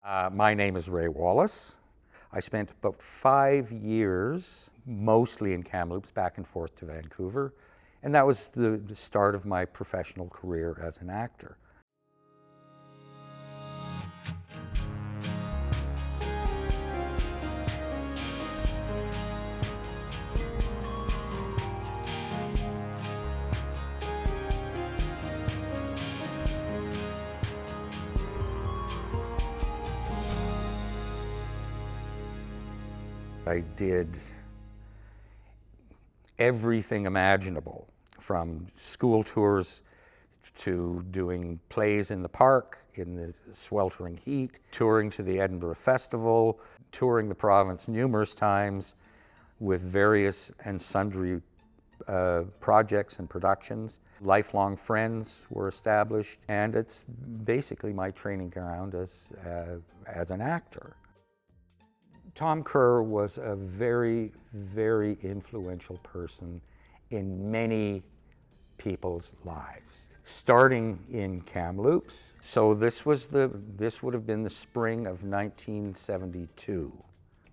My name is Ray Wallis. I spent about 5 years, mostly in Kamloops, back and forth to Vancouver, and that was the start of my professional career as an actor. I did everything imaginable, from school tours to doing plays in the park in the sweltering heat, touring to the Edinburgh Festival, touring the province numerous times with various and sundry projects and productions. Lifelong friends were established, and it's basically my training ground as an actor. Tom Kerr was a very, very influential person in many people's lives, starting in Kamloops. So this would have been the spring of 1972.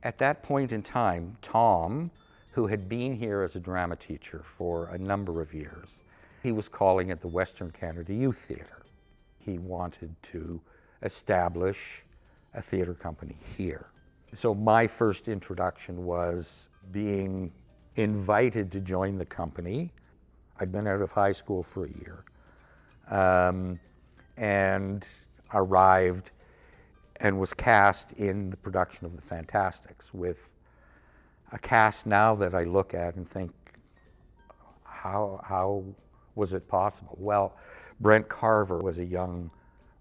At that point in time, Tom, who had been here as a drama teacher for a number of years, he was calling it the Western Canada Youth Theatre. He wanted to establish a theatre company here. So my first introduction was being invited to join the company. I'd been out of high school for a year and arrived and was cast in the production of the Fantasticks, with a cast now that I look at and think, how was it possible? Well, Brent Carver was a young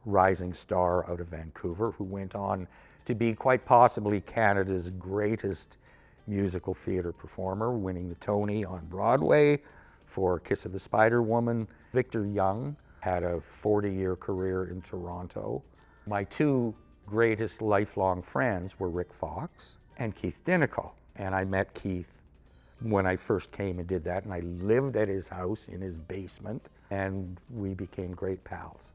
rising star out of Vancouver who went on to be quite possibly Canada's greatest musical theatre performer, winning the Tony on Broadway for Kiss of the Spider Woman. Victor Young had a 40-year career in Toronto. My two greatest lifelong friends were Rick Fox and Keith Dinichol. And I met Keith when I first came and did that, and I lived at his house in his basement, and we became great pals.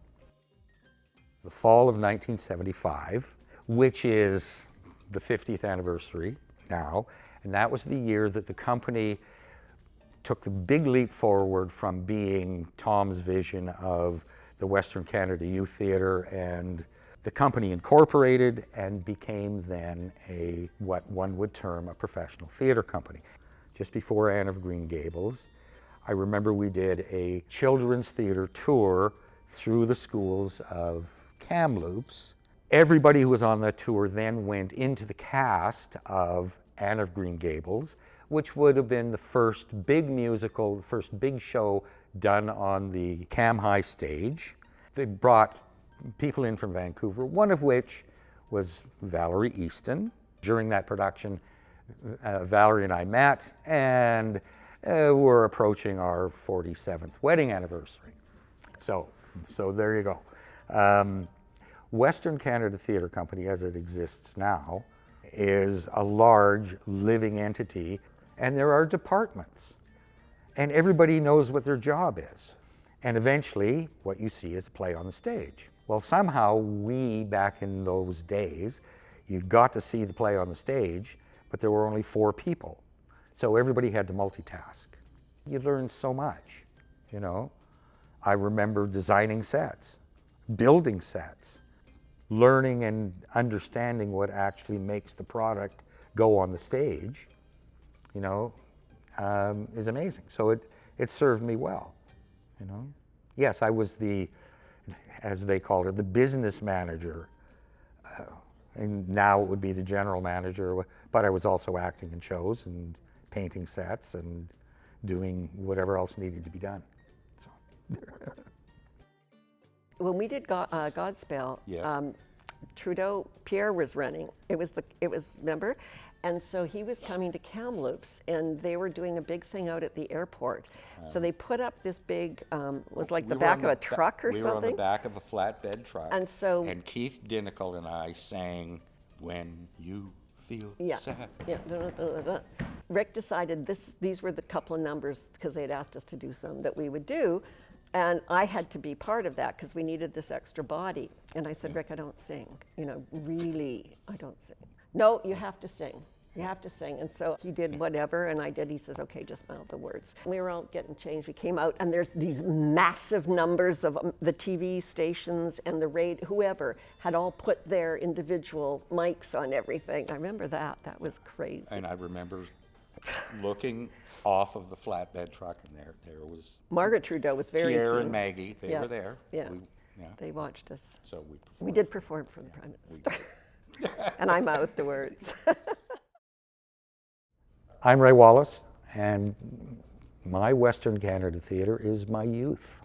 The fall of 1975, which is the 50th anniversary now, and that was the year that the company took the big leap forward from being Tom's vision of the Western Canada Youth Theatre, and the company incorporated and became then what one would term a professional theatre company. Just before Anne of Green Gables, I remember we did a children's theatre tour through the schools of Kamloops. Everybody who was on that tour then went into the cast of Anne of Green Gables, which would have been the first big musical, the first big show done on the Cam High stage. They brought people in from Vancouver, one of which was Valerie Easton. During that production, Valerie and I met, and we're approaching our 47th wedding anniversary. So there you go. Western Canada Theatre Company, as it exists now, is a large living entity, and there are departments, and everybody knows what their job is. And eventually, what you see is a play on the stage. Well, somehow we, back in those days, you got to see the play on the stage, but there were only 4 people. So everybody had to multitask. You learned so much, you know. I remember designing sets, building sets, learning and understanding what actually makes the product go on the stage, you know, is amazing. So it served me well, you know. Yes, I was the, as they called it, the business manager, and now it would be the general manager, but I was also acting in shows and painting sets and doing whatever else needed to be done. So. When we did Godspell, Yes. Trudeau, Pierre was running. It was remember? And so he was coming to Kamloops, and they were doing a big thing out at the airport. So they put up this big, was like the back of a truck or something? We were on the back of a flatbed truck. And so, and Keith Dinichol and I sang "When You Feel Sad." Yeah. Rick decided these were the couple of numbers, because they'd asked us to do some that we would do. And I had to be part of that because we needed this extra body. And I said, Rick, I don't sing. You know, really, I don't sing. No, you have to sing. You have to sing. And so he did whatever, and I did. He says, okay, just mouth the words. We were all getting changed. We came out, and there's these massive numbers of the TV stations and the radio, whoever had all put their individual mics on everything. I remember that. That was crazy. And I remember looking off of the flatbed truck, and there was Margaret Trudeau was very Pierre keen. and Maggie. They were there. Yeah. Yeah. They watched us. So we performed. We did perform for the Prime Minister. And I mouthed the words. I'm Ray Wallis, and my Western Canada theatre is my youth.